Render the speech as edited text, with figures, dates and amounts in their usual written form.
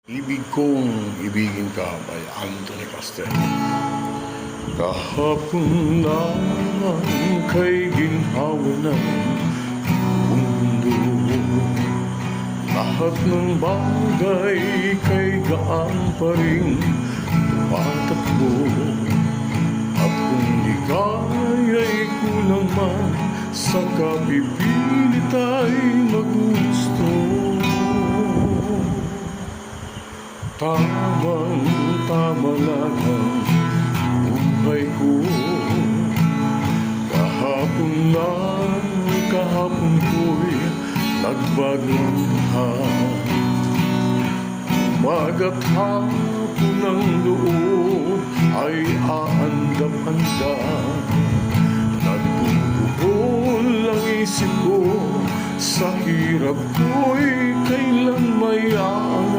Ibig kong ibigin ka by Anthony Castel. Kahapon lang kay ginhawa ng mundo. Lahat ng bagay kay gaan pa rin tumatakbo. At kung ligaya'y kulang man, sa kapipilit ay magusto. Tamang-tama lang ang buhay ko. Kahapon ko'y nagbagong lahat. Umaga't hapon ang loob ay aandap-andap. Nagbubuhol ang isip ko, sa hirap ko'y kailan mayaan